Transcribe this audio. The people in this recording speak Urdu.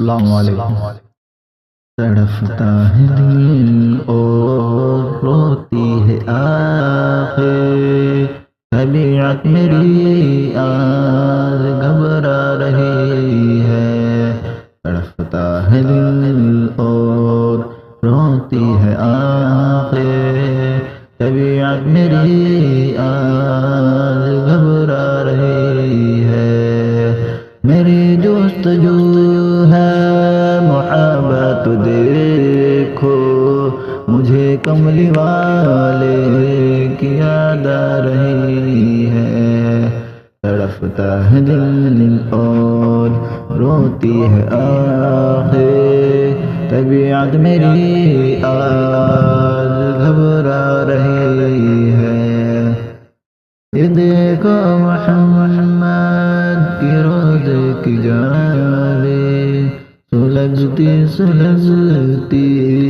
السلام علیکم۔ تڑپتا ہے دل اور روتی ہے آنکھیں، طبیعت میری آج گھبرا رہی ہے۔ تڑپتا ہے دل اور روتی ہے آنکھیں، طبیعت میری آج گھبرا رہی ہے۔ میری جستجو ہے محبت دیکھو، مجھے کملی والے کی یاد آ رہی ہے۔ تڑپتا ہے دل اور روتی ہے آنکھیں، طبیعت میری آج گھبرا رہی ہے۔ یہ دیکھو محمد کی روزے کی جالیں، سلگتی سلگتی